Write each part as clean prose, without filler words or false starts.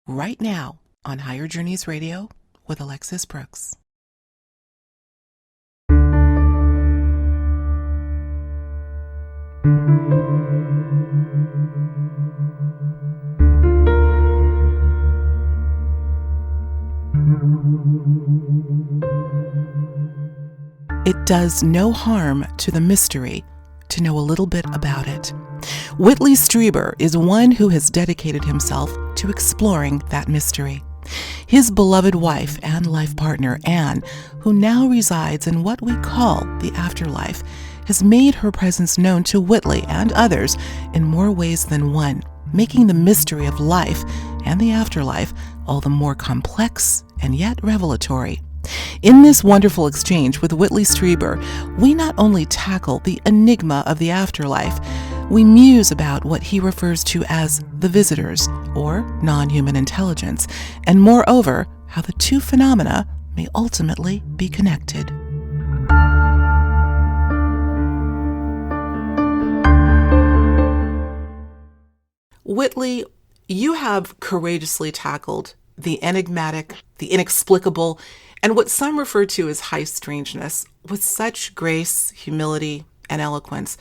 right now on Higher Journeys Radio with Alexis Brooks. It does no harm to the mystery to know a little bit about it. Whitley Strieber is one who has dedicated himself to exploring that mystery. His beloved wife and life partner, Anne, who now resides in what we call the afterlife, has made her presence known to Whitley and others in more ways than one, making the mystery of life and the afterlife all the more complex and yet revelatory. In this wonderful exchange with Whitley Strieber, we not only tackle the enigma of the afterlife, we muse about what he refers to as the visitors, or non-human intelligence, and moreover, how the two phenomena may ultimately be connected. Whitley, you have courageously tackled the enigmatic, the inexplicable, and what some refer to as high strangeness with such grace, humility, and eloquence.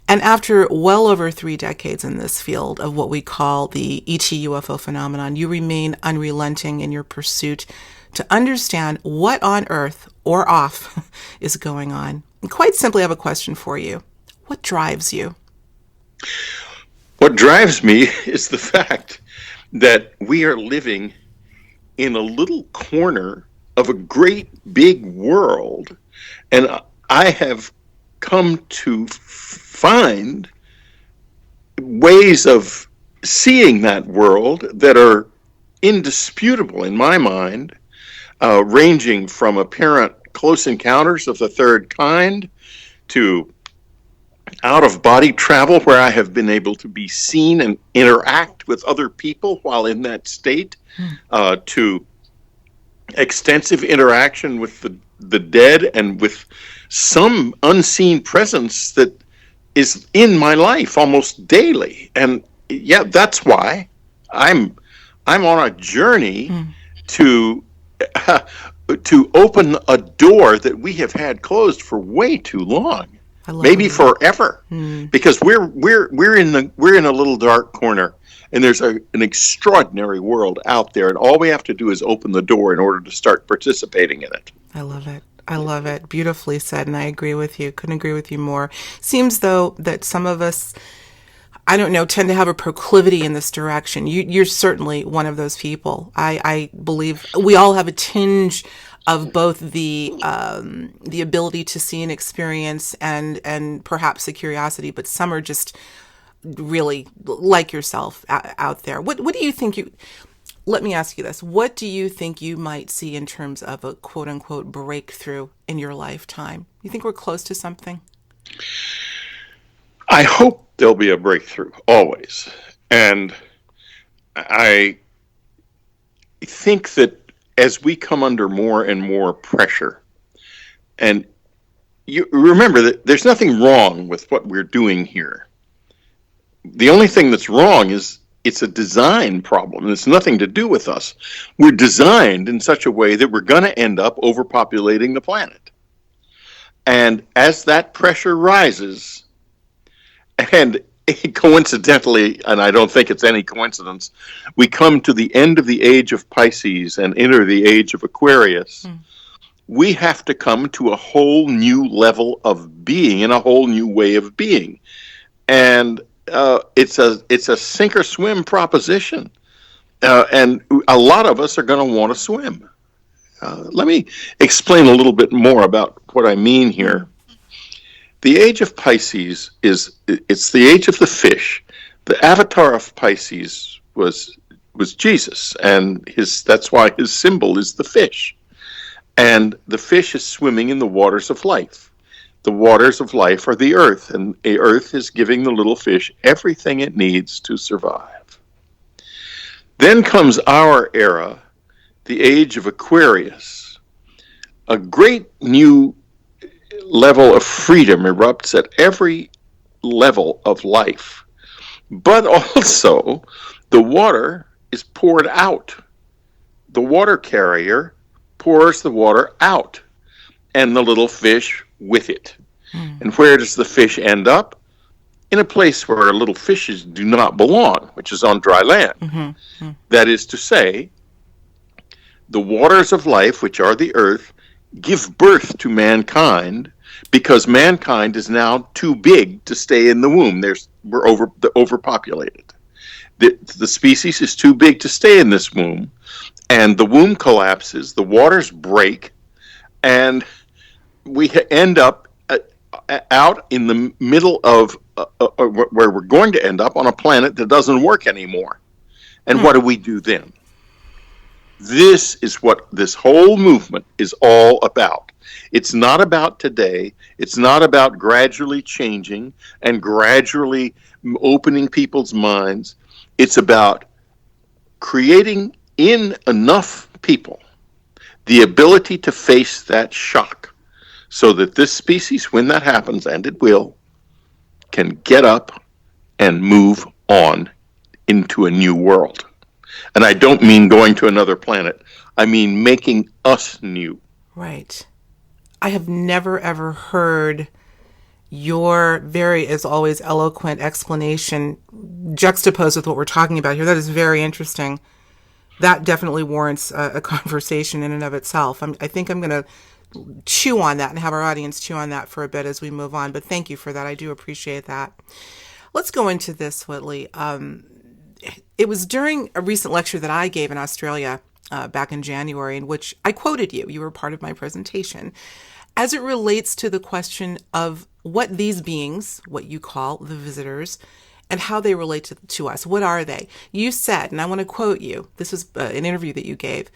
And after well over 3 decades in this field of what we call the ET UFO phenomenon, you remain unrelenting in your pursuit to understand what on earth or off is going on. And quite simply, I have a question for you. What drives you? What drives me is the fact that we are living in a little corner of a great big world, and I have come to find ways of seeing that world that are indisputable in my mind, ranging from apparent close encounters of the third kind to out-of-body travel where I have been able to be seen and interact with other people while in that state, to extensive interaction with the dead and with some unseen presence that is in my life almost daily. And yeah, that's why I'm on a journey to open a door that we have had closed for way too long. Maybe forever, because we're in a little dark corner, and there's an extraordinary world out there, and all we have to do is open the door in order to start participating in it. I love it. I love it. Beautifully said, and I agree with you. Couldn't agree with you more. Seems though that some of us, I don't know, tend to have a proclivity in this direction. You're certainly one of those people. I believe we all have a tinge of both the ability to see and experience and perhaps the curiosity, but some are just really like yourself out there. What do you think let me ask you this. What do you think you might see in terms of a quote unquote breakthrough in your lifetime? You think we're close to something? I hope there'll be a breakthrough, always. And I think that as we come under more and more pressure, and you remember that there's nothing wrong with what we're doing here. The only thing that's wrong is it's a design problem. It's nothing to do with us. We're designed in such a way that we're going to end up overpopulating the planet. And as that pressure rises, and coincidentally, and I don't think it's any coincidence, we come to the end of the age of Pisces and enter the age of Aquarius. We have to come to a whole new level of being and a whole new way of being. And it's a sink or swim proposition. And a lot of us are going to want to swim. Let me explain a little bit more about what I mean here. The age of Pisces it's the age of the fish. The avatar of Pisces was Jesus, and that's why his symbol is the fish. And the fish is swimming in the waters of life. The waters of life are the earth, and the earth is giving the little fish everything it needs to survive. Then comes our era, the age of Aquarius. A great new level of freedom erupts at every level of life. But also, the water is poured out. The water carrier pours the water out, and the little fish with it. And where does the fish end up? In a place where little fishes do not belong, which is on dry land. That is to say, the waters of life, which are the earth, give birth to mankind because mankind is now too big to stay in the womb. We're overpopulated. The species is too big to stay in this womb, and the womb collapses, the waters break, and we end up out in the middle of where we're going to end up on a planet that doesn't work anymore. And what do we do then? This is what this whole movement is all about. It's not about today. It's not about gradually changing and gradually opening people's minds. It's about creating in enough people the ability to face that shock so that this species, when that happens, and it will, can get up and move on into a new world. And I don't mean going to another planet. I mean making us new. Right. I have never, ever heard your very, as always, eloquent explanation juxtaposed with what we're talking about here. That is very interesting. That definitely warrants a conversation in and of itself. I think I'm going to chew on that and have our audience chew on that for a bit as we move on. But thank you for that. I do appreciate that. Let's go into this, Whitley. It was during a recent lecture that I gave in Australia back in January, in which I quoted you. You were part of my presentation. As it relates to the question of what these beings, what you call the visitors, and how they relate to us. What are they? You said, and I want to quote you, this was an interview that you gave,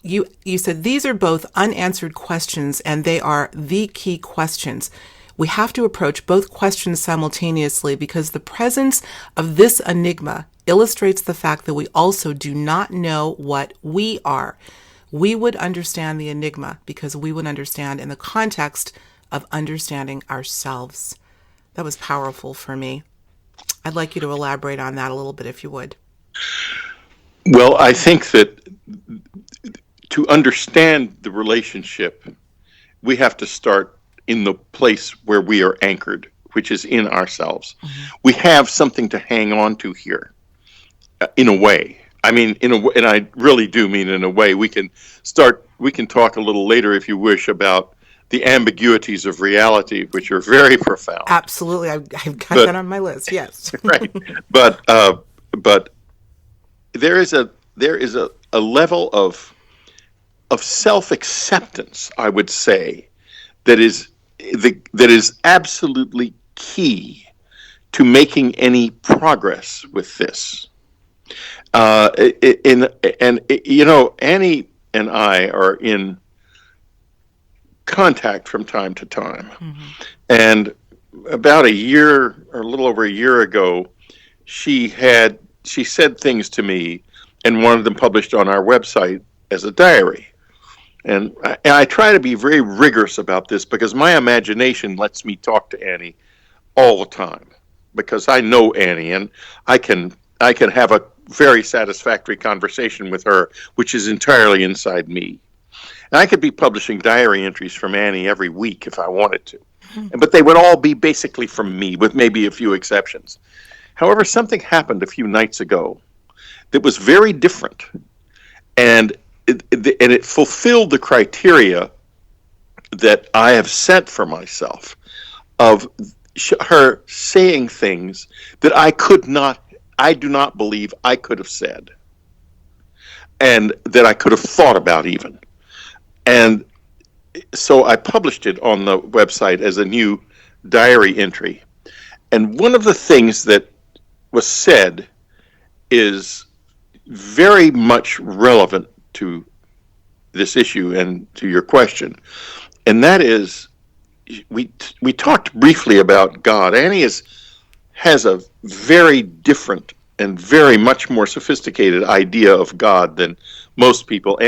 you said, these are both unanswered questions and they are the key questions. We have to approach both questions simultaneously because the presence of this enigma illustrates the fact that we also do not know what we are. We would understand the enigma because we would understand in the context of understanding ourselves. That was powerful for me. I'd like you to elaborate on that a little bit, if you would. Well, I think that to understand the relationship, we have to start in the place where we are anchored, which is in ourselves. We have something to hang on to here, in a way. I mean, in a way, and I really do mean in a way. We can talk a little later, if you wish, about the ambiguities of reality, which are very profound. Absolutely. I've got that on my list, yes. Right. But there is a level of self-acceptance, I would say, that is absolutely key to making any progress with this. Annie and I are in contact from time to time. And about a year or a little over a year ago, she said things to me and wanted them published on our website as a diary. And I try to be very rigorous about this because my imagination lets me talk to Annie all the time because I know Annie and I can have a very satisfactory conversation with her, which is entirely inside me. And I could be publishing diary entries from Annie every week if I wanted to. But they would all be basically from me, with maybe a few exceptions. However, something happened a few nights ago that was very different. And it fulfilled the criteria that I have set for myself of her saying things that I do not believe I could have said. And that I could have thought about even. And so I published it on the website as a new diary entry. And one of the things that was said is very much relevant to this issue and to your question. And that is, we talked briefly about God. Annie has a very different and very much more sophisticated idea of God than most people.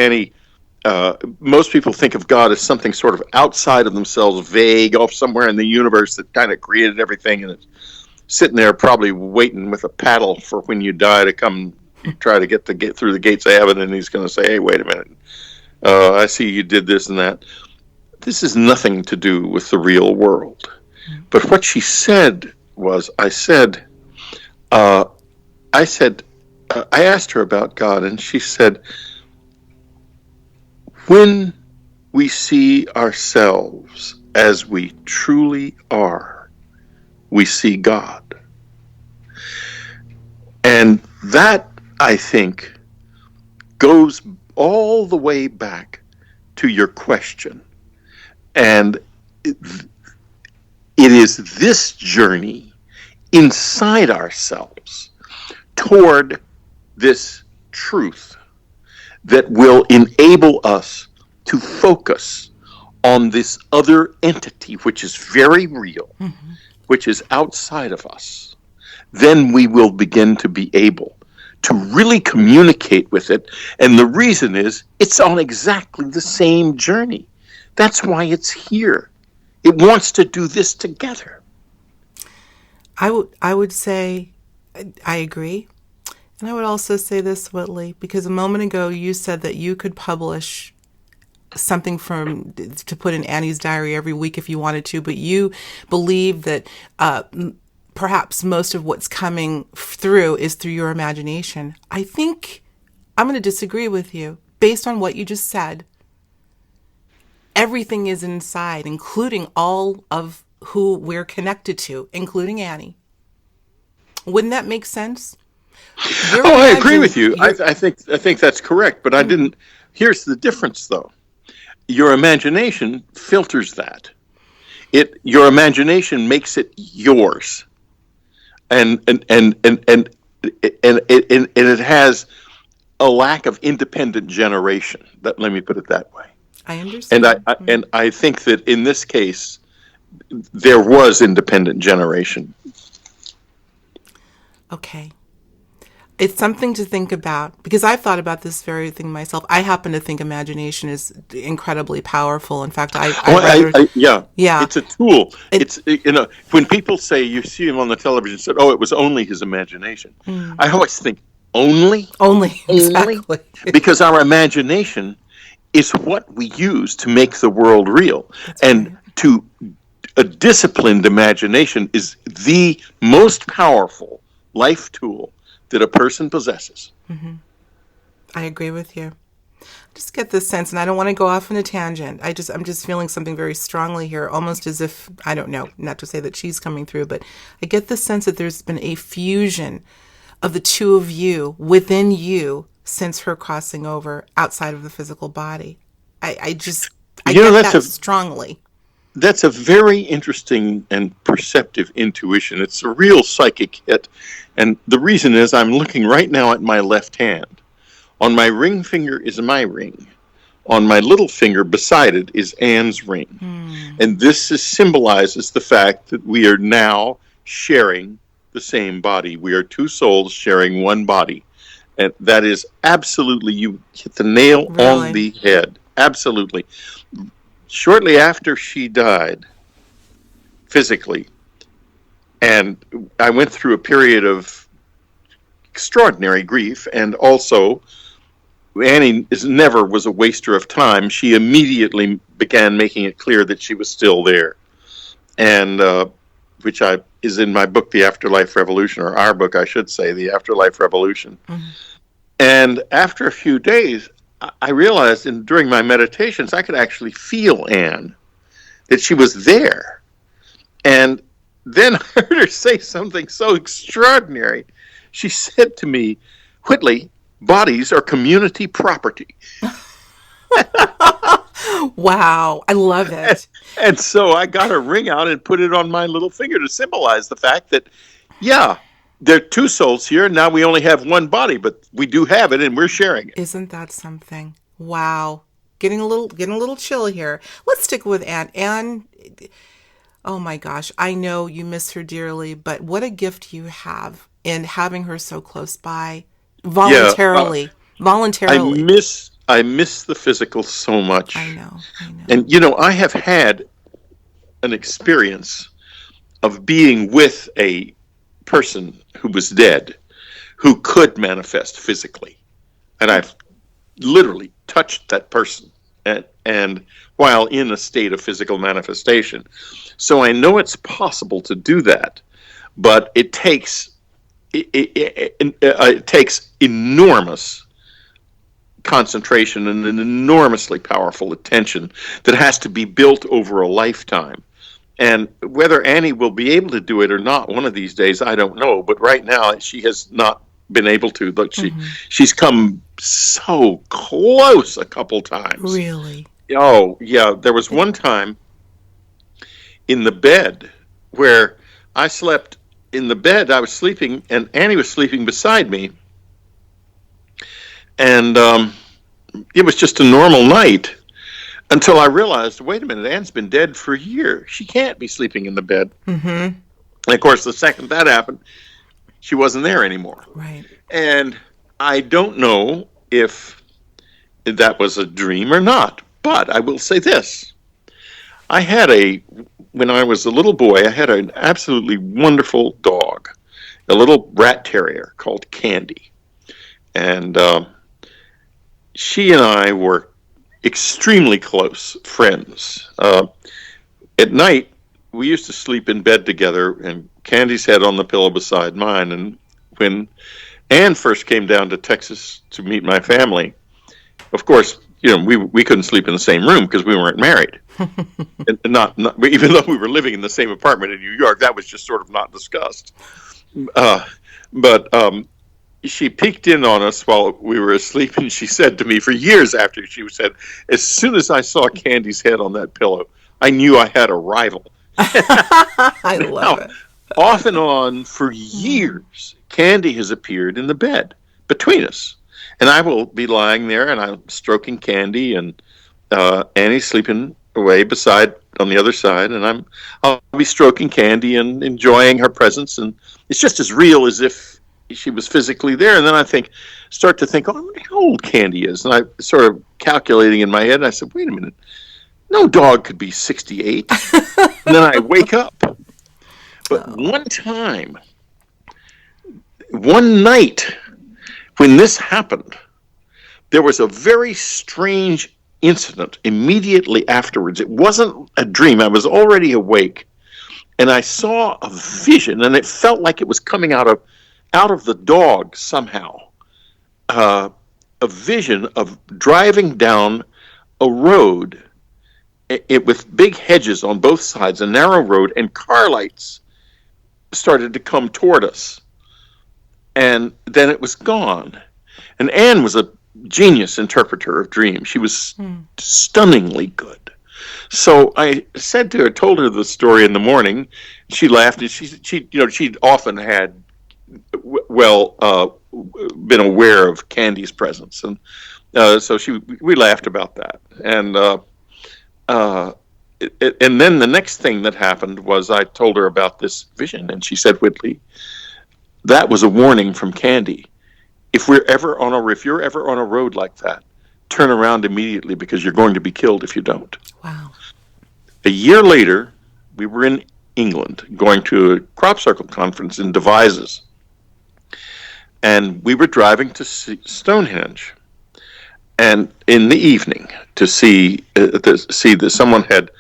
Most people think of God as something sort of outside of themselves, vague, off somewhere in the universe that kind of created everything, and it's sitting there probably waiting with a paddle for when you die to come You try to get through the gates of heaven, and he's going to say, "Hey, wait a minute. I see you did this and that." This has nothing to do with the real world. But what she said was, uh, I asked her about God, and she said, when we see ourselves as we truly are, we see God. And that, I think, goes all the way back to your question. And it is this journey inside ourselves toward this truth that will enable us to focus on this other entity, which is very real, which is outside of us. Then we will begin to be able to really communicate with it. And the reason is it's on exactly the same journey. That's why it's here. It wants to do this together. I would say I agree. And I would also say this, Whitley, because a moment ago you said that you could publish something to put in Annie's diary every week if you wanted to, but you believe that perhaps most of what's coming through is through your imagination. I think I'm going to disagree with you based on what you just said. Everything is inside, including all of who we're connected to, including Annie. Wouldn't that make sense? I agree with you. I think that's correct, but I didn't. Here's the difference, though. Your imagination filters that. Your imagination makes it yours, and it has a lack of independent generation. Let me put it that way. I understand. And I think that in this case, there was independent generation. Okay. It's something to think about, because I've thought about this very thing myself. I happen to think imagination is incredibly powerful. In fact, yeah, it's a tool. It's when people say, you see him on the television, said, "Oh, it was only his imagination." I always think, only, exactly, because our imagination is what we use to make the world real. That's and right. A disciplined imagination is the most powerful life tool that a person possesses. Mm-hmm. I agree with you. I just get this sense, and I don't want to go off on a tangent. I'm just feeling something very strongly here, almost as if, I don't know, not to say that she's coming through, but I get the sense that there's been a fusion of the two of you within you since her crossing over outside of the physical body. I get that strongly. That's a very interesting and perceptive intuition. It's a real psychic hit. And the reason is I'm looking right now at my left hand. On my ring finger is my ring. On my little finger beside it is Anne's ring. And this symbolizes the fact that we are now sharing the same body. We are two souls sharing one body. And that is absolutely, you hit the nail on the head. Absolutely. Shortly after she died, physically, and I went through a period of extraordinary grief, and also Annie never was a waster of time. She immediately began making it clear that she was still there, and which is in my book, The Afterlife Revolution, or our book, I should say, The Afterlife Revolution. Mm-hmm. And after a few days, I realized during my meditations, I could actually feel Anne, that she was there. And then I heard her say something so extraordinary. She said to me, "Whitley, bodies are community property." Wow, I love it. And so I got a ring out and put it on my little finger to symbolize the fact that, yeah, there are two souls here. Now we only have one body, but we do have it, and we're sharing it. Isn't that something? Wow, getting a little chill here. Let's stick with Anne. Anne, oh my gosh, I know you miss her dearly, but what a gift you have in having her so close by, voluntarily. I miss the physical so much. I know. And I have had an experience of being with a person who was dead, who could manifest physically. And I've literally touched that person and while in a state of physical manifestation. So I know it's possible to do that, but it takes enormous concentration and an enormously powerful attention that has to be built over a lifetime. And whether Annie will be able to do it or not one of these days, I don't know. But right now, she has not been able to. But she's come so close a couple times. Really? Oh, yeah. There was one time in the bed where I slept in the bed. I was sleeping, and Annie was sleeping beside me. And it was just a normal night until I realized, wait a minute, Anne's been dead for a year. She can't be sleeping in the bed. Mm-hmm. And of course, the second that happened, she wasn't there anymore. Right. And I don't know if that was a dream or not, but I will say this. When I was a little boy, I had an absolutely wonderful dog, a little rat terrier called Candy. And she and I were extremely close friends. At night, we used to sleep in bed together, and Candy's head on the pillow beside mine. And when Anne first came down to Texas to meet my family, of course, we couldn't sleep in the same room because we weren't married. And not even though we were living in the same apartment in New York, that was just sort of not discussed. But she peeked in on us while we were asleep, and she said to me for years after, she said, as soon as I saw Candy's head on that pillow, I knew I had a rival. I love it. Off and on for years, Candy has appeared in the bed between us. And I will be lying there, and I'm stroking Candy, and Annie's sleeping away on the other side, and I'll be stroking Candy and enjoying her presence, and it's just as real as if she was physically there. And then I start to think, I wonder how old Candy is. And I sort of calculating in my head, and I said, wait a minute, no dog could be 68. And then I wake up. But one night, when this happened, there was a very strange incident immediately afterwards. It wasn't a dream. I was already awake, and I saw a vision, and it felt like it was coming out of the dog somehow. A vision of driving down a road with big hedges on both sides, a narrow road, and car lights started to come toward us. And then it was gone. And Anne was a genius interpreter of dreams. She was stunningly good. So I told her the story in the morning. She laughed, and she'd often had been aware of Candy's presence, and so we laughed about that. And and then the next thing that happened was I told her about this vision, and she said, Whitley, that was a warning from Candy. If you're ever on a road like that, turn around immediately because you're going to be killed if you don't. Wow. A year later, we were in England going to a crop circle conference in Devizes. And we were driving to Stonehenge. And in the evening, to see that someone had,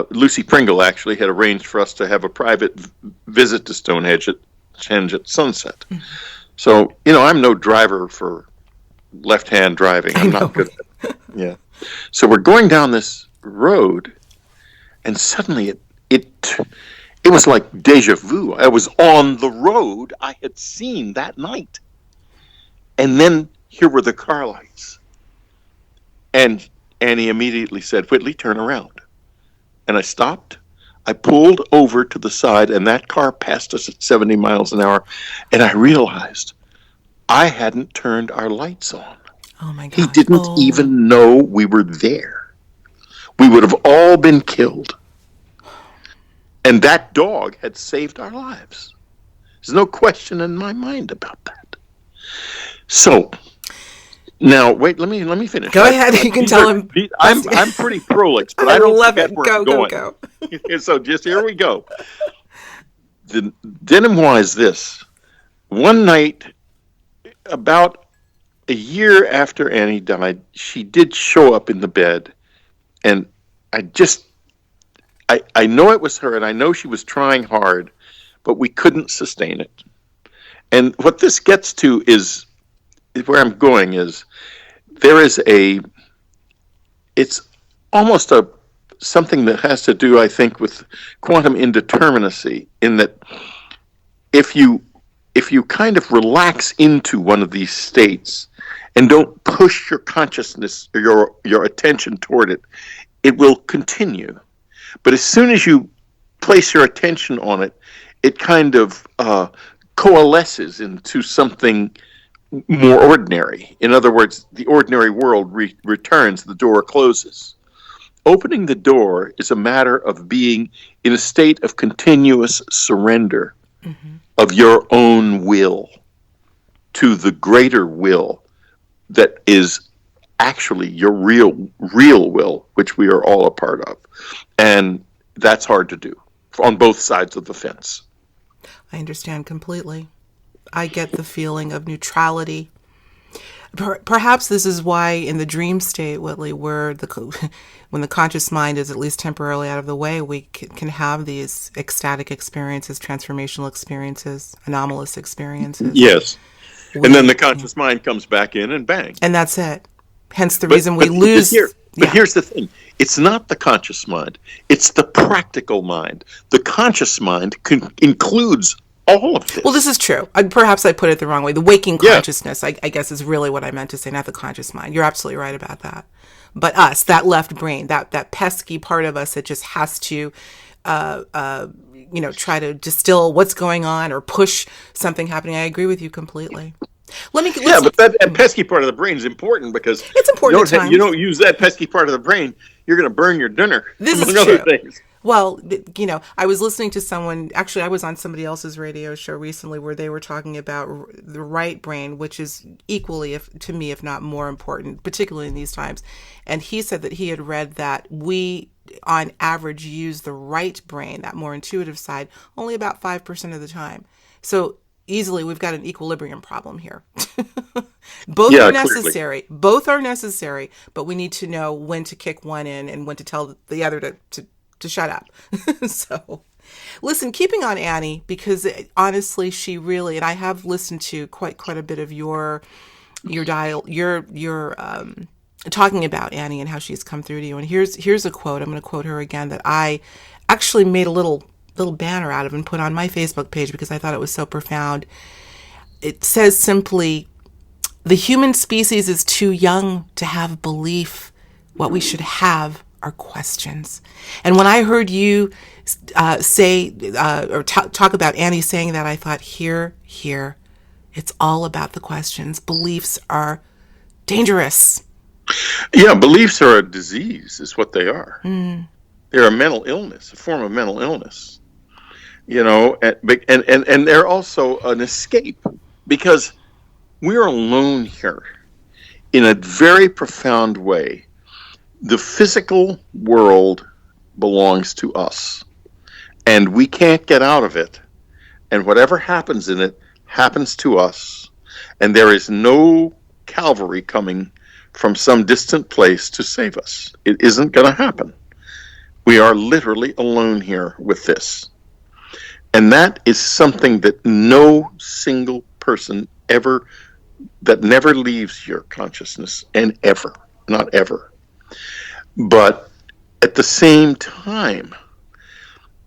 Lucy Pringle actually had arranged for us to have a private visit to Stonehenge at sunset. Mm-hmm. So, I'm no driver for left-hand driving. I'm not good at it. Yeah. So we're going down this road, and suddenly it was like deja vu. I was on the road I had seen that night. And then here were the car lights. And Annie immediately said, Whitley, turn around. And I stopped. I pulled over to the side, and that car passed us at 70 miles an hour. And I realized I hadn't turned our lights on. Oh, my God. He didn't even know we were there. We would have all been killed. And that dog had saved our lives. There's no question in my mind about that. So, now, wait, let me finish. Go ahead, you can tell him. I'm pretty prolix, but I don't forget where I'm going. Go. So just here we go. The denouement is this. One night, about a year after Annie died, she did show up in the bed, and I just, I know it was her, and I know she was trying hard, but we couldn't sustain it. And what this gets to is where I'm going is there is it's almost something that has to do, I think, with quantum indeterminacy, in that if you kind of relax into one of these states and don't push your consciousness or your attention toward it, it will continue. But as soon as you place your attention on it, it kind of coalesces into something more ordinary. In other words, the ordinary world returns, the door closes. Opening the door is a matter of being in a state of continuous surrender of your own will to the greater will that is actually your real will, which we are all a part of. And that's hard to do on both sides of the fence. I understand completely. I get the feeling of neutrality. Perhaps this is why in the dream state, Whitley, where when the conscious mind is at least temporarily out of the way, we can have these ecstatic experiences, transformational experiences, anomalous experiences. Yes. And then the conscious mind comes back in and bang. And that's it. Hence the reason we lose. Here's the thing. It's not the conscious mind. It's the practical mind. The conscious mind includes all of this. Well, this is true. Perhaps I put it the wrong way. The waking consciousness, I guess, is really what I meant to say, not the conscious mind. You're absolutely right about that. But us, that left brain, that pesky part of us that just has to, try to distill what's going on or push something happening. I agree with you completely. But that pesky part of the brain is important, because it's important. You don't use that pesky part of the brain, you're going to burn your dinner. This is true. Other things. Well, I was listening to someone, actually I was on somebody else's radio show recently where they were talking about the right brain, which is equally, to me, if not more important, particularly in these times. And he said that he had read that we, on average, use the right brain, that more intuitive side, only about 5% of the time. So easily we've got an equilibrium problem here. Both are necessary. Clearly. Both are necessary, but we need to know when to kick one in and when to tell the other to shut up. So, listen, keeping on Annie, because honestly, she really, and I have listened to quite a bit of your talking about Annie and how she's come through to you. And here's a quote. I'm going to quote her again that I actually made a little banner out of and put on my Facebook page because I thought it was so profound. It says simply, "The human species is too young to have belief. What we should have are questions." And when I heard you say or talk about Annie saying that, I thought, here, it's all about the questions. Beliefs are dangerous. Yeah, beliefs are a disease, is what they are. They're a mental illness, a form of mental illness. And they're also an escape, because we're alone here in a very profound way. The physical world belongs to us, and we can't get out of it. And whatever happens in it happens to us. And there is no cavalry coming from some distant place to save us. It isn't going to happen. We are literally alone here with this. And that is something that no single person that never leaves your consciousness, and ever, not ever. But at the same time,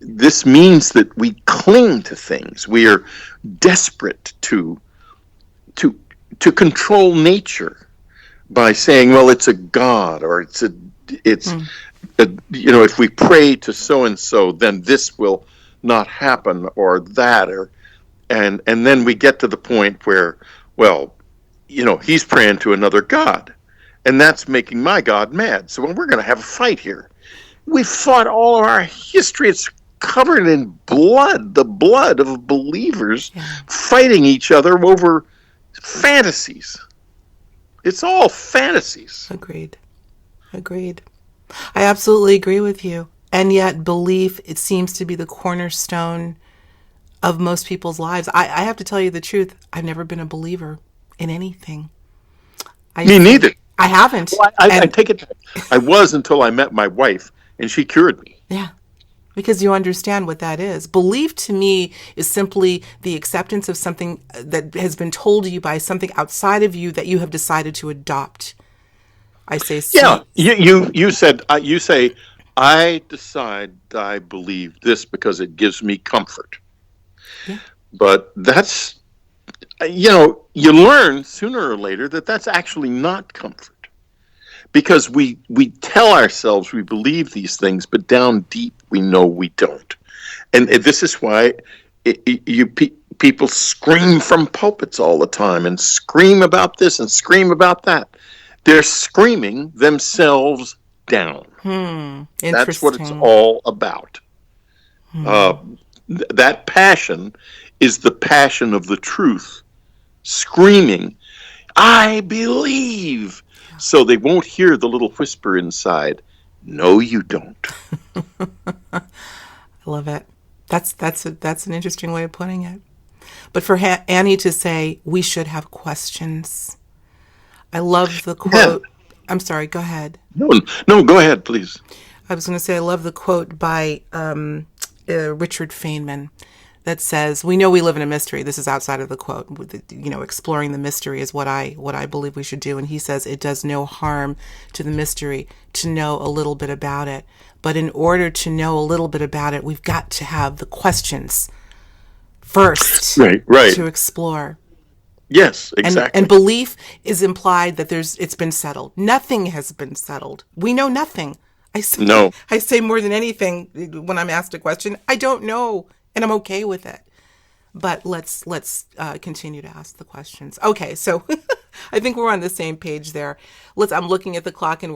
this means that we cling to things. We are desperate to control nature by saying, well, it's a god, or if we pray to so and so, then this will not happen, or that, and then we get to the point where, well, he's praying to another god, and that's making my god mad. So we're going to have a fight here. We've fought all of our history. It's covered in blood, the blood of believers fighting each other over fantasies. It's all fantasies. Agreed. I absolutely agree with you. And yet belief, it seems to be the cornerstone of most people's lives. I have to tell you the truth. I've never been a believer. in anything. Me neither. I haven't. Well, I take it back. I was until I met my wife, and she cured me. Yeah. Because you understand what that is. Belief to me is simply the acceptance of something that has been told to you by something outside of you that you have decided to adopt. I say, Yeah, you said you say I decide I believe this because it gives me comfort. yeah, But that's you learn sooner or later that that's actually not comfort because we tell ourselves we believe these things, but down deep we know we don't. And this is why people scream from pulpits all the time and scream about this and scream about that. They're screaming themselves down. That's what it's interesting. all about. That passion is the passion of the truth, screaming, I believe. So they won't hear the little whisper inside, no, you don't. I love it. That's an interesting way of putting it. But for Annie to say we should have questions, I love the Yeah. quote. I'm sorry. Go ahead. No, go ahead, please. I was going to say I love the quote by Richard Feynman that says, "We know we live in a mystery." This is outside of the quote. Exploring the mystery is what I believe we should do. And he says it does no harm to the mystery to know a little bit about it. But in order to know a little bit about it, we've got to have the questions first Right. to explore. Yes, And exactly. belief is implied that it's been settled. Nothing has been settled. We know nothing. No. I say more than anything when I'm asked a question, I don't know, and I'm okay with it. But let's continue to ask the questions. Okay, so I think we're on the same page there. I'm looking at the clock, and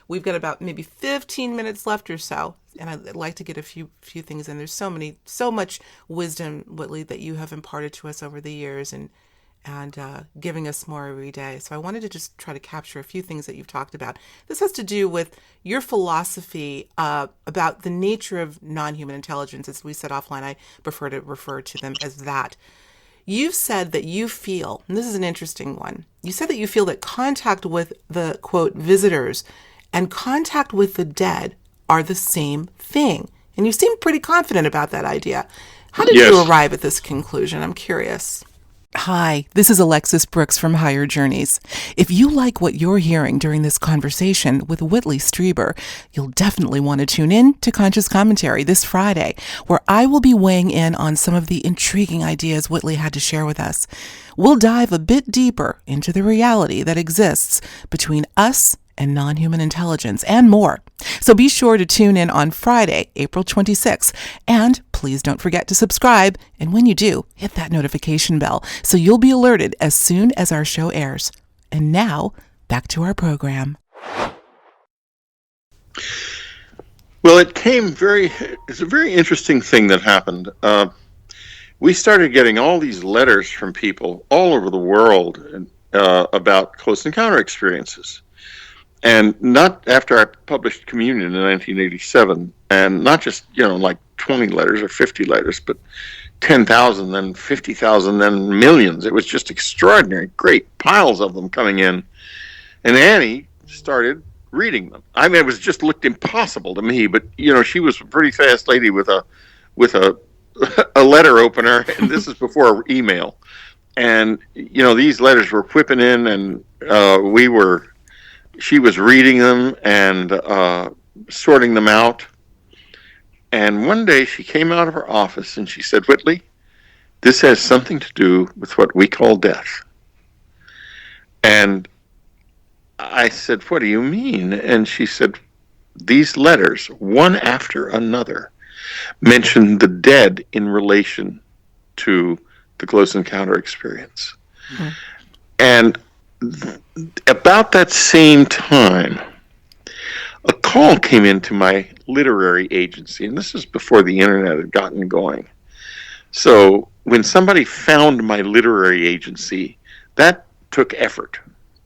we've got about maybe 15 minutes left or so, and I'd like to get a few things in. There's so much wisdom, Whitley, that you have imparted to us over the years, and giving us more every day. So I wanted to just try to capture a few things that you've talked about. This has to do with your philosophy about the nature of non-human intelligence. As we said offline, I prefer to refer to them as that. You've said that you feel, and this is an interesting one, you said that you feel that contact with the, quote, visitors and contact with the dead are the same thing. And you seem pretty confident about that idea. How did you Yes. arrive at this conclusion? I'm curious. Hi, this is Alexis Brooks from Higher Journeys. If you like what you're hearing during this conversation with Whitley Strieber, you'll definitely want to tune in to Conscious Commentary this Friday, where I will be weighing in on some of the intriguing ideas Whitley had to share with us. We'll dive a bit deeper into the reality that exists between us and non-human intelligence, and more. So be sure to tune in on Friday, April 26th. And please don't forget to subscribe. And when you do, hit that notification bell so you'll be alerted as soon as our show airs. And now, back to our program. Well, it's a very interesting thing that happened. We started getting all these letters from people all over the world about close encounter experiences. And not after I published Communion in 1987, and not just, like 20 letters or 50 letters, but 10,000, then 50,000, then millions. It was just extraordinary, great piles of them coming in. And Annie started reading them. I mean, it was just looked impossible to me, but, she was a pretty fast lady with a a letter opener, and this is before email. And, these letters were whipping in, and she was reading them and sorting them out. And one day she came out of her office and she said, Whitley, this has something to do with what we call death. And I said, what do you mean? And she said, these letters, one after another, mention the dead in relation to the close encounter experience. Mm-hmm. And about that same time, a call came into my literary agency, and this is before the internet had gotten going. So when somebody found my literary agency, that took effort.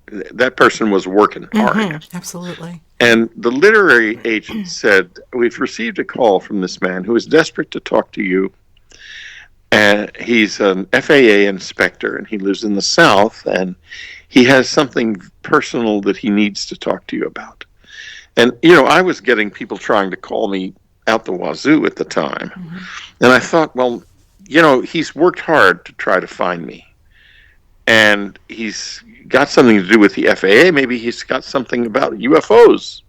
That person was working hard. Mm-hmm, absolutely. And the literary agent said, we've received a call from this man who is desperate to talk to you. And he's an FAA inspector, and he lives in the South, and he has something personal that he needs to talk to you about. And, I was getting people trying to call me out the wazoo at the time. Mm-hmm. And I thought, well, he's worked hard to try to find me. And he's got something to do with the FAA. Maybe he's got something about UFOs.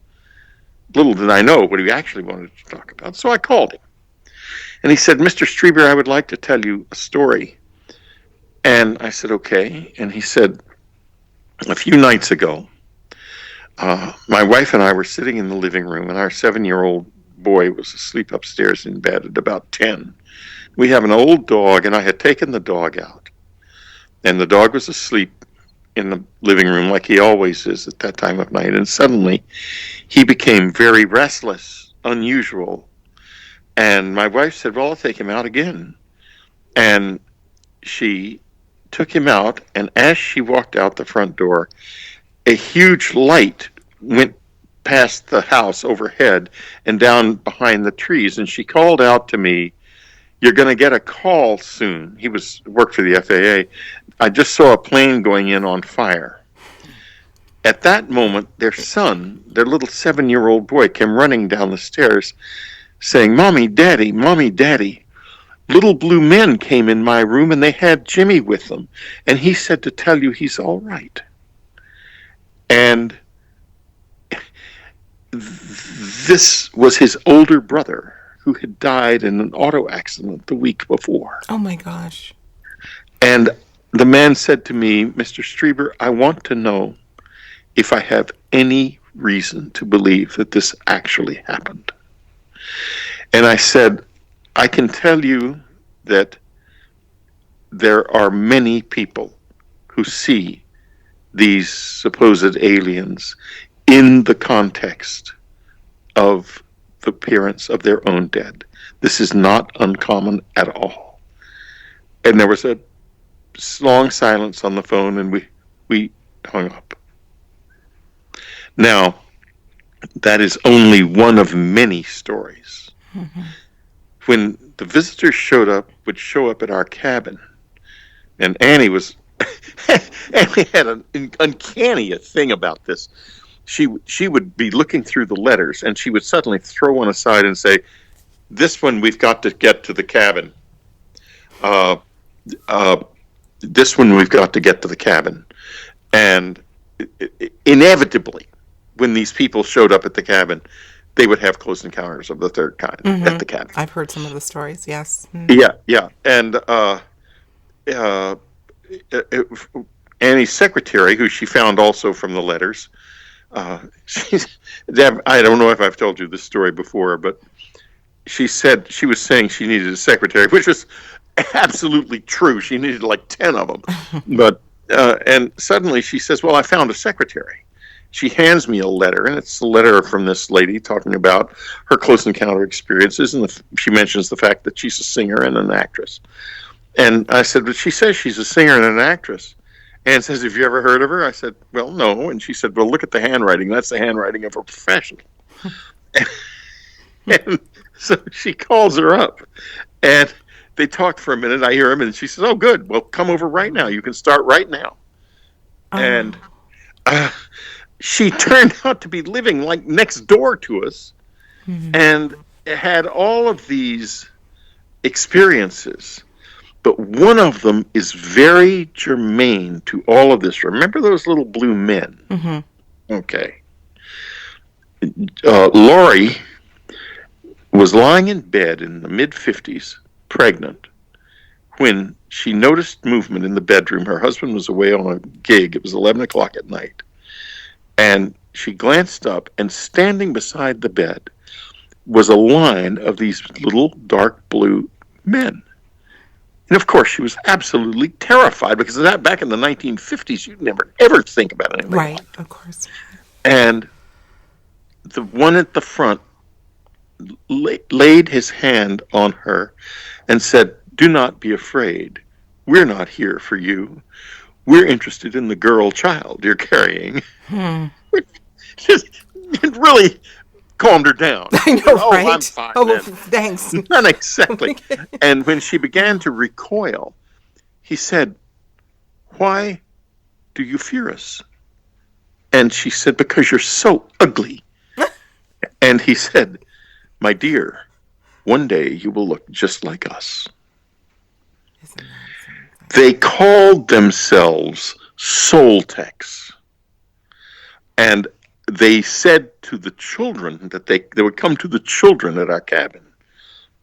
Little did I know what he actually wanted to talk about. So I called him. And he said, Mr. Strieber, I would like to tell you a story. And I said, okay. And he said, a few nights ago, my wife and I were sitting in the living room, and our 7-year-old boy was asleep upstairs in bed at about 10. We have an old dog, and I had taken the dog out. And the dog was asleep in the living room like he always is at that time of night. And suddenly he became very restless, unusual. And my wife said, well, I'll take him out again. And she took him out, and as she walked out the front door, a huge light went past the house overhead and down behind the trees. And she called out to me, you're going to get a call soon. He worked for the FAA. I just saw a plane going in on fire. At that moment, their son, their little 7-year-old boy, came running down the stairs saying, Mommy, Daddy, little blue men came in my room and they had Jimmy with them. And he said to tell you he's all right. And this was his older brother who had died in an auto accident the week before. Oh my gosh. And the man said to me, Mr. Strieber, I want to know if I have any reason to believe that this actually happened. And I said, I can tell you that there are many people who see these supposed aliens in the context of the appearance of their own dead. This is not uncommon at all. And there was a long silence on the phone, and we hung up. Now, that is only one of many stories. Mm-hmm. When the visitors would show up at our cabin, and Annie had an uncanny thing about this. She would be looking through the letters, and she would suddenly throw one aside and say, this one we've got to get to the cabin. This one we've got to get to the cabin. And inevitably, when these people showed up at the cabin, they would have close encounters of the third kind at the cabin. I've heard some of the stories, yes. Mm. Yeah. And Annie's secretary, who she found also from the letters, I don't know if I've told you this story before, but she said she was saying she needed a secretary, which was absolutely true. She needed like 10 of them. But and suddenly she says, well, I found a secretary. She hands me a letter, and it's a letter from this lady talking about her close encounter experiences, and she mentions the fact that she's a singer and an actress. And I said, but she says she's a singer and an actress. Anne says, have you ever heard of her? I said, well, no. And she said, well, look at the handwriting. That's the handwriting of a professional. And so she calls her up, and they talk for a minute. I hear him, and she says, oh, good. Well, come over right now. You can start right now. Oh. And she turned out to be living like next door to us, and had all of these experiences. But one of them is very germane to all of this. Remember those little blue men? Mm-hmm. Okay. Laurie was lying in bed in the mid-50s, pregnant, when she noticed movement in the bedroom. Her husband was away on a gig. It was 11 o'clock at night. And she glanced up, and standing beside the bed was a line of these little dark blue men. And of course, she was absolutely terrified, because that back in the 1950s, you'd never ever think about anything. Right, of course. And the one at the front laid his hand on her and said, do not be afraid. We're not here for you. We're interested in the girl child you're carrying. It really calmed her down. I know, Oh, right? I'm fine Oh, well, then. thanks. Not exactly. And when she began to recoil, he said, "Why do you fear us?" And she said, "Because you're so ugly." And he said, "My dear, one day you will look just like us." Isn't that something? They called themselves soul techs. And they said to the children that they would come to the children at our cabin,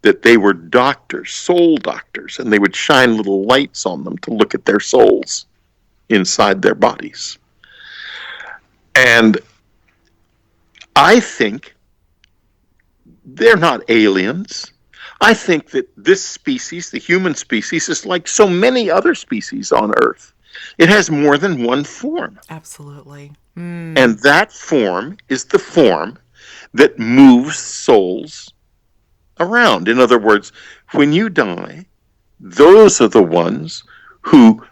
that they were doctors, soul doctors, and they would shine little lights on them to look at their souls inside their bodies. And I think they're not aliens. I think that this species, the human species, is like so many other species on Earth. It has more than one form. Absolutely. And that form is the form that moves souls around. In other words, when you die, those are the ones who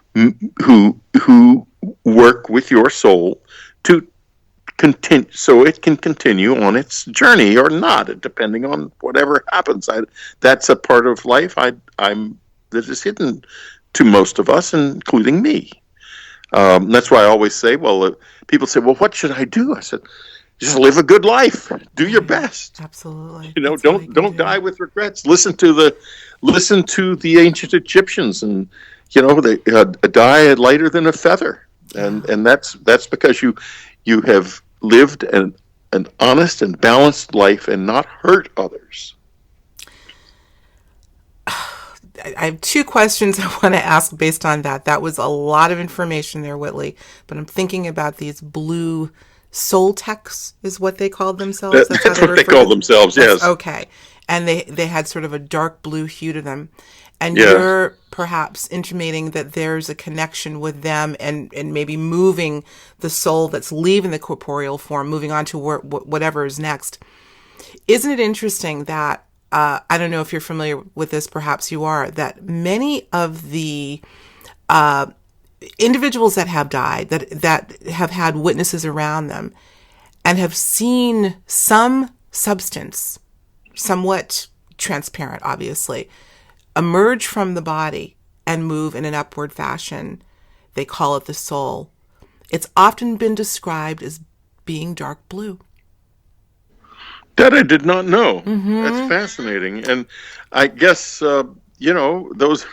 work with your soul to continue, so it can continue on its journey or not, depending on whatever happens. That's a part of life I'm that is hidden to most of us, including me. That's why I always say, people say, "Well, what should I do?" I said, just live a good life. Do your best. Absolutely. You know, don't die with regrets. Listen to the ancient Egyptians, and they die lighter than a feather, and that's because you have lived an honest and balanced life and not hurt others. I have two questions I want to ask based on that. That was a lot of information there, Whitley. But I'm thinking about these blue soul techs, is what they called themselves. That's what they call themselves, yes. Okay. And they had sort of a dark blue hue to them. And Yeah. you're perhaps intimating that there's a connection with them and maybe moving the soul that's leaving the corporeal form, moving on to whatever is next. Isn't it interesting that, I don't know if you're familiar with this, perhaps you are, that many of the individuals that have died, that have had witnesses around them and have seen some substance, somewhat transparent, obviously, emerge from the body and move in an upward fashion. They call it the soul. It's often been described as being dark blue. That I did not know. Mm-hmm. That's fascinating. And I guess, those,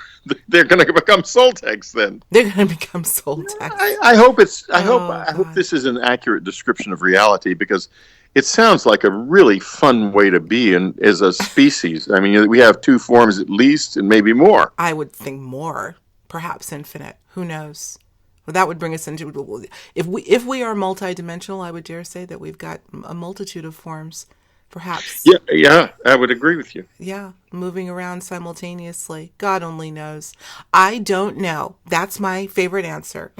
they're going to become soul techs then. They're going to become soul techs. I hope I hope this is an accurate description of reality, because it sounds like a really fun way to be as a species. I mean, we have two forms at least, and maybe more. I would think more, perhaps infinite. Who knows? Well, that would bring us into, if we are multidimensional, I would dare say that we've got a multitude of forms, perhaps. Yeah, I would agree with you. Yeah, moving around simultaneously. God only knows. I don't know. That's my favorite answer.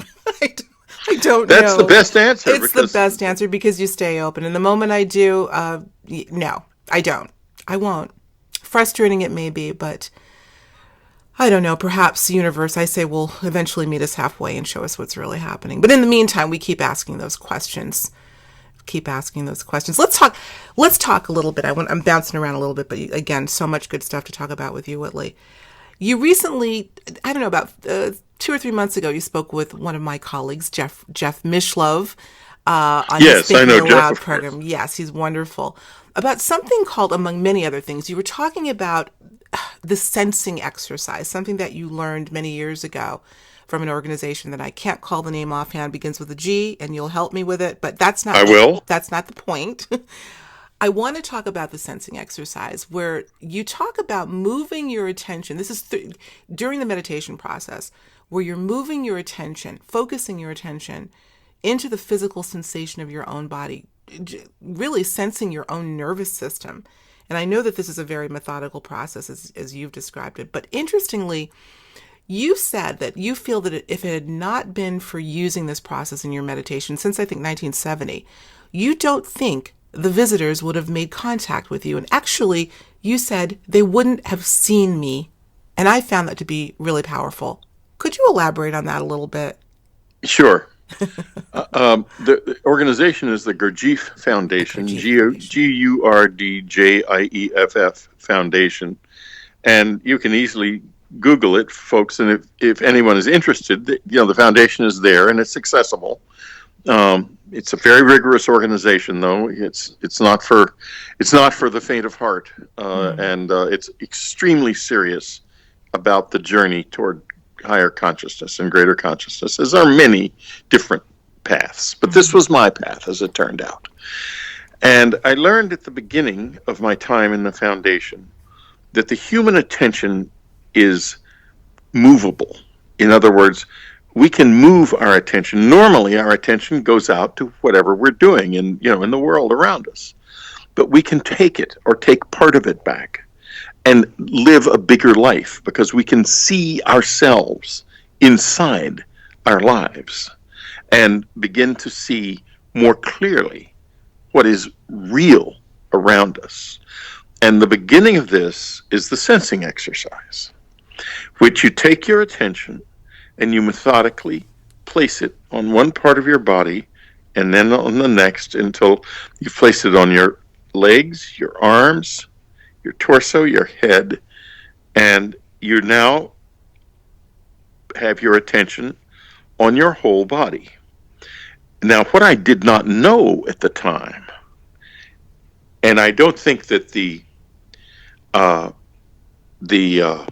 I don't know. That's the best answer. It's the best answer because you stay open. And the moment I do, no, I don't. I won't. Frustrating it may be, but I don't know. Perhaps the universe, I say, will eventually meet us halfway and show us what's really happening. But in the meantime, we keep asking those questions. Let's talk a little bit. I'm bouncing around a little bit, but again, so much good stuff to talk about with you, Whitley. You recently, I don't know, about 2 or 3 months ago, you spoke with one of my colleagues, Jeff Mishlove, on his Thinking Out Loud program. Yes, he's wonderful. About something called, among many other things, you were talking about the sensing exercise, something that you learned many years ago from an organization that I can't call the name offhand, begins with a G, and you'll help me with it, but that's not the point. I want to talk about the sensing exercise, where you talk about moving your attention. This is during the meditation process, where you're moving your attention, focusing your attention into the physical sensation of your own body, really sensing your own nervous system. And I know that this is a very methodical process, as you've described it. But interestingly, you said that you feel that if it had not been for using this process in your meditation since, I think, 1970, you don't think the visitors would have made contact with you. And actually, you said they wouldn't have seen me. And I found that to be really powerful. Could you elaborate on that a little bit? Sure. The organization is the Gurdjieff The Foundation, Gurdjieff Foundation. Gurdjiff Foundation. And you can easily Google it, folks. And if anyone is interested, the foundation is there and it's accessible. It's a very rigorous organization, though. It's not for the faint of heart, Mm. and it's extremely serious about the journey toward higher consciousness and greater consciousness. As are many different paths, but this Mm. was my path, as it turned out. And I learned at the beginning of my time in the foundation that the human attention is movable. In other words, we can move our attention. Normally, our attention goes out to whatever we're doing in the world around us. But we can take it or take part of it back and live a bigger life because we can see ourselves inside our lives and begin to see more clearly what is real around us. And the beginning of this is the sensing exercise, which you take your attention and you methodically place it on one part of your body and then on the next until you place it on your legs, your arms, your torso, your head, and you now have your attention on your whole body. Now, what I did not know at the time, and I don't think that uh, the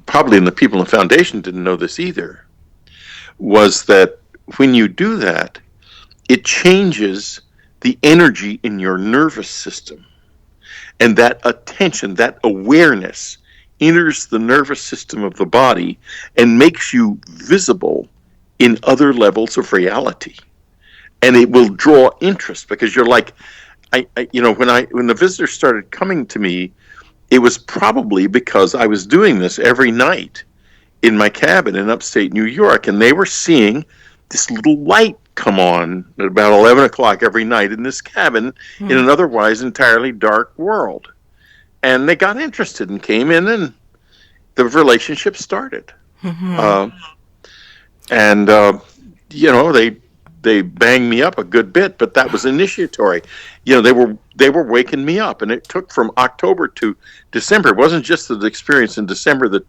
probably the people in the foundation didn't know this either, was that when you do that, it changes the energy in your nervous system. And that attention, that awareness, enters the nervous system of the body and makes you visible in other levels of reality. And it will draw interest because you're like, when the visitors started coming to me, it was probably because I was doing this every night in my cabin in upstate New York, and they were seeing this little light come on at about 11 o'clock every night in this cabin in Mm. an otherwise entirely dark world. And they got interested and came in, and the relationship started. Hmm. Uh, and they banged me up a good bit, but that was initiatory. They were waking me up, and it took from October to December. It wasn't just the experience in December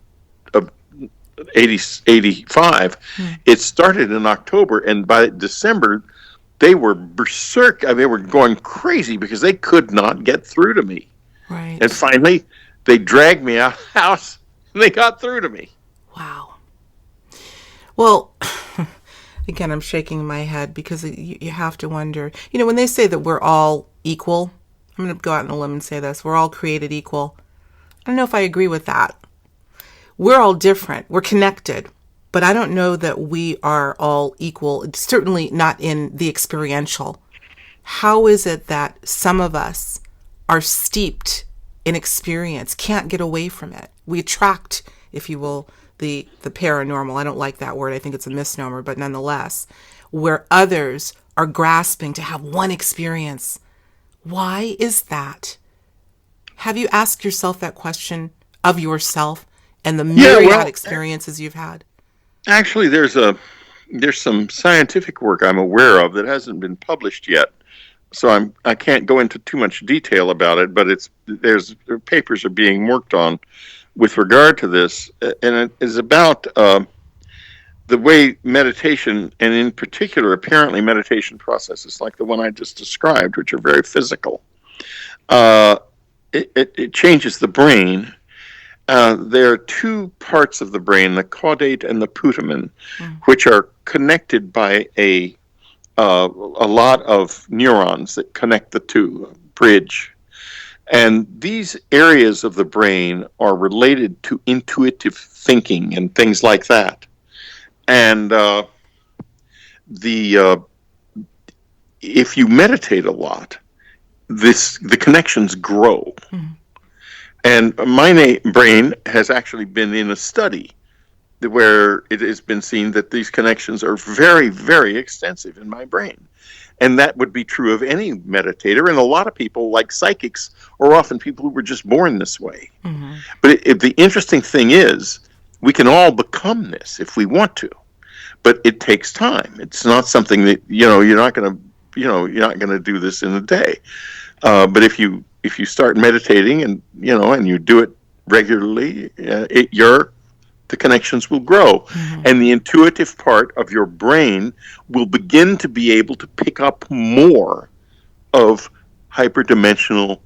of 85. Mm. It started in October, and by December they were berserk. I mean, they were going crazy because they could not get through to me. And Right. finally, they dragged me out of the house, and they got through to me. Wow. Well, again, I'm shaking my head because you have to wonder. When they say that we're all equal, I'm going to go out on a limb and say this: we're all created equal. I don't know if I agree with that. We're all different. We're connected. But I don't know that we are all equal, certainly not in the experiential. How is it that some of us are steeped in experience, can't get away from it? We attract, if you will, the paranormal. I don't like that word. I think it's a misnomer, but nonetheless, where others are grasping to have one experience. Why is that? Have you asked yourself that question of yourself and the Yeah, myriad well, experiences you've had? actually, there's some scientific work I'm aware of that hasn't been published yet, so I can't go into too much detail about it. But there's papers are being worked on with regard to this, and it is about the way meditation, and in particular, apparently meditation processes like the one I just described, which are very physical, uh, it changes the brain. There are two parts of the brain, the caudate and the putamen, Mm. which are connected by a lot of neurons that connect the two, bridge. And these areas of the brain are related to intuitive thinking and things like that. And the if you meditate a lot, the connections grow. Mm. And my brain has actually been in a study where it has been seen that these connections are very, very extensive in my brain. And that would be true of any meditator. And a lot of people, like psychics, are often people who were just born this way. Hmm. But the interesting thing is, we can all become this if we want to. but it takes time. It's not something that you're not going to do this in a day. But if you start meditating and you do it regularly, the connections will grow, and the intuitive part of your brain will begin to be able to pick up more of hyperdimensional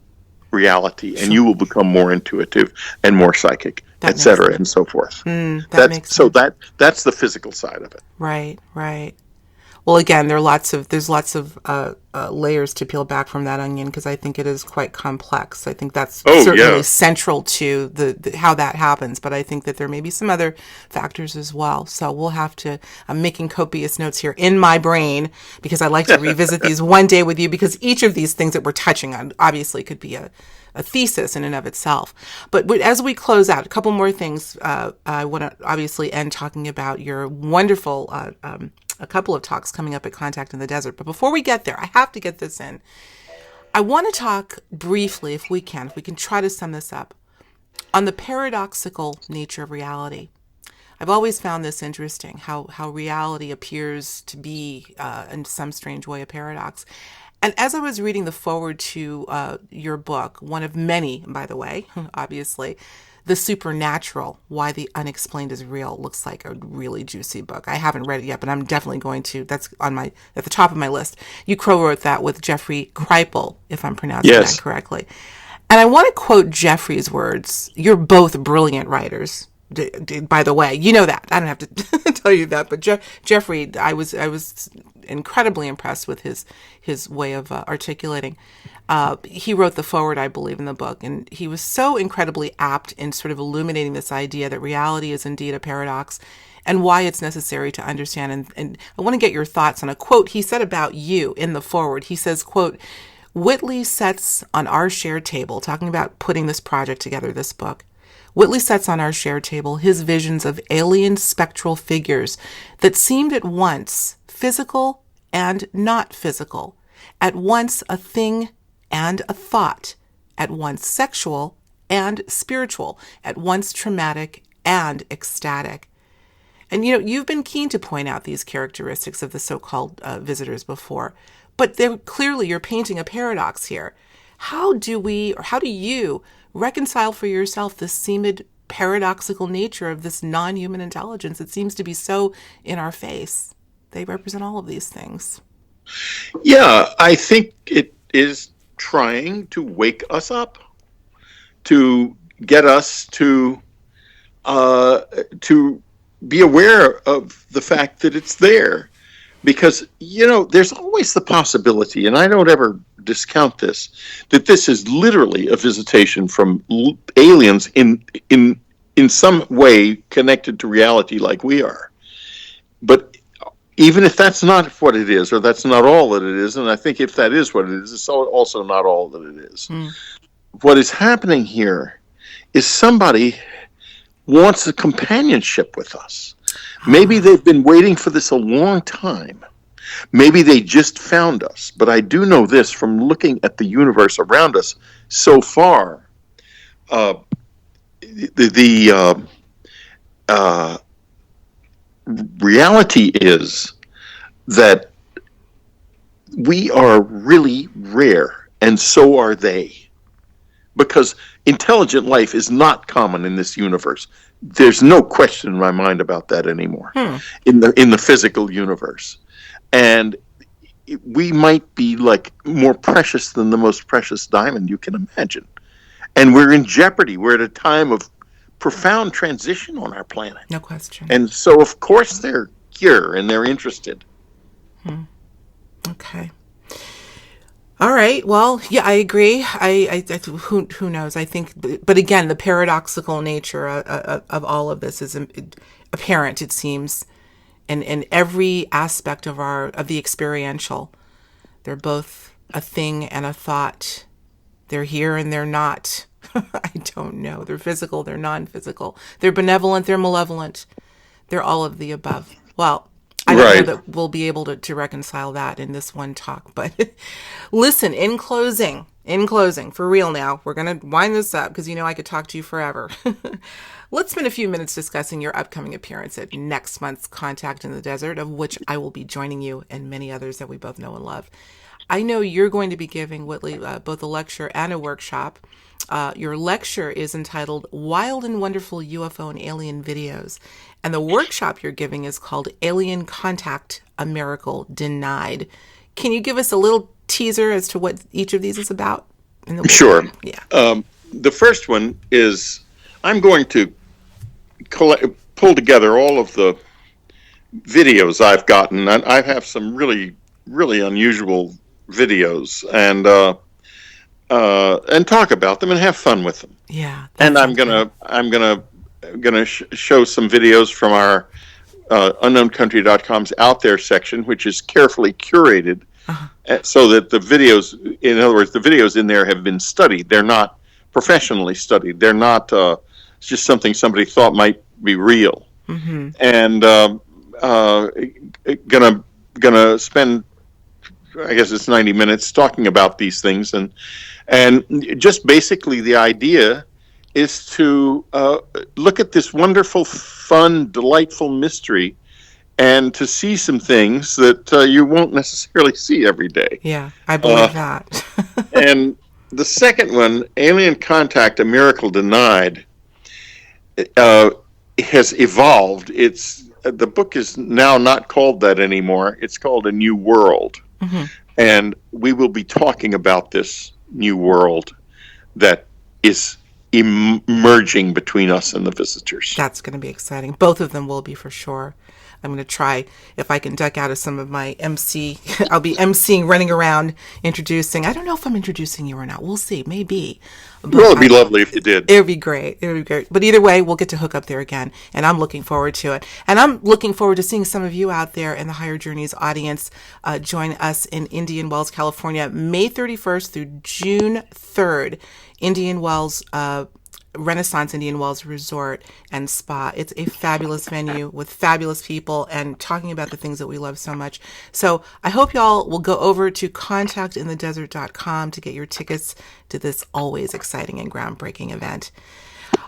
reality, and you will become more intuitive and more psychic, etc., and so forth. That's the physical side of it. Right, right. Well, again, there's lots of layers to peel back from that onion, because I think it is quite complex. I think that's certainly central to the how that happens, but I think that there may be some other factors as well. So we'll have to. I'm making copious notes here in my brain, because I like to revisit these one day with you, because each of these things that we're touching on obviously could be a thesis in and of itself. But as we close out, a couple more things. I want to obviously end talking about your wonderful a couple of talks coming up at Contact in the Desert. But before we get there, I have to get this in. I want to talk briefly, if we can try to sum this up, on the paradoxical nature of reality. I've always found this interesting, how reality appears to be, in some strange way, a paradox. And as I was reading the foreword to your book, one of many, by the way, obviously, The Supernatural, Why the Unexplained is Real, looks like a really juicy book. I haven't read it yet, but I'm definitely going to. That's at the top of my list. You co-wrote that with Jeffrey Kripal, if I'm pronouncing that correctly. And I want to quote Jeffrey's words. You're both brilliant writers, by the way. You know that. I don't have to tell you that. But Jeffrey, I was incredibly impressed with his way of articulating. He wrote the foreword, I believe, in the book, and he was so incredibly apt in sort of illuminating this idea that reality is indeed a paradox, and why it's necessary to understand. And I want to get your thoughts on a quote he said about you in the foreword. He says, quote, "Whitley sets on our shared table," talking about putting this project together, this book, "Whitley sets on our shared table his visions of alien spectral figures that seemed at once physical and not physical, at once a thing and a thought, at once sexual and spiritual, at once traumatic and ecstatic." And you've been keen to point out these characteristics of the so-called visitors before, but you're painting a paradox here. How do you reconcile for yourself the seeming paradoxical nature of this non-human intelligence? It seems to be so in our face. They represent all of these things. Yeah, I think it is trying to wake us up, to get us to be aware of the fact that it's there, because there's always the possibility, and I don't ever discount this, that this is literally a visitation from aliens in some way connected to reality like we are. But even if that's not what it is, or that's not all that it is, and I think if that is what it is, it's also not all that it is. What is happening here is somebody wants a companionship with us. Maybe they've been waiting for this a long time. Maybe they just found us. But I do know this from looking at the universe around us so far. Reality is that we are really rare, and so are they. Because intelligent life is not common in this universe. There's no question in my mind about that anymore. In the physical universe. And we might be like more precious than the most precious diamond you can imagine. And we're in jeopardy. We're at a time of profound transition on our planet. No question. And so, of course, they're here and they're interested. Okay. All right. Well, yeah, I agree. Who knows? I think, but again, the paradoxical nature of all of this is apparent, it seems, in every aspect of the experiential. They're both a thing and a thought. They're here and they're not. I don't know. They're physical. They're non-physical. They're benevolent. They're malevolent. They're all of the above. Well, I don't know that we'll be able to reconcile that in this one talk. But listen, in closing, In closing, for real now, we're going to wind this up because I could talk to you forever. Let's spend a few minutes discussing your upcoming appearance at next month's Contact in the Desert, of which I will be joining you and many others that we both know and love. I know you're going to be giving, Whitley, both a lecture and a workshop. Your lecture is entitled Wild and Wonderful UFO and Alien Videos. And the workshop you're giving is called Alien Contact, A Miracle Denied. Can you give us a little teaser as to what each of these is about? Sure. Yeah. The first one is I'm going to pull together all of the videos I've gotten. I have some really, really unusual videos, and talk about them and have fun with them. Yeah. And I'm gonna show some videos from our unknowncountry.com's Out There section, which is carefully curated, so that the videos, in other words, the videos in there have been studied. They're not professionally studied. They're not it's just something somebody thought might be real. Mm-hmm. And gonna spend, I guess it's 90 minutes talking about these things, and just basically the idea is to look at this wonderful, fun, delightful mystery, and to see some things that you won't necessarily see every day. Yeah, I believe that. And the second one, Alien Contact, A Miracle Denied, has evolved. The book is now not called that anymore. It's called A New World. Mm-hmm. And we will be talking about this new world that is emerging between us and the visitors. That's going to be exciting. Both of them will be, for sure. I'm going to try if I can duck out of some of my MC. I'll be MCing, running around, introducing. I don't know if I'm introducing you or not. We'll see. Maybe. But well, it'd be lovely if you did. It would be great. It would be great. But either way, we'll get to hook up there again. And I'm looking forward to it. And I'm looking forward to seeing some of you out there in the Higher Journeys audience join us in Indian Wells, California, May 31st through June 3rd. Indian Wells Renaissance Indian Wells Resort and Spa. It's a fabulous venue with fabulous people and talking about the things that we love so much. So I hope y'all will go over to contactinthedesert.com to get your tickets to this always exciting and groundbreaking event.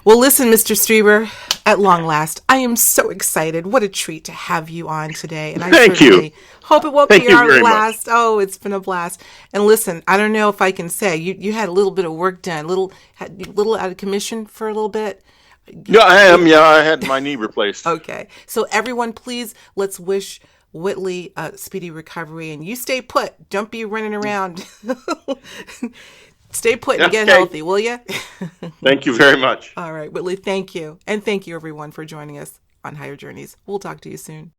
Well, listen, Mr. Strieber, at long last, I am so excited. What a treat to have you on today. And I certainly hope it won't be our last. Oh, it's been a blast. And listen, I don't know if I can say, you had a little bit of work done, little out of commission for a little bit. Yeah, I am. Yeah, I had my knee replaced. Okay. So everyone, please, let's wish Whitley a speedy recovery. And you stay put. Don't be running around. Stay put and get healthy, will you? Thank you very much. All right, Whitley, thank you. And thank you, everyone, for joining us on Higher Journeys. We'll talk to you soon.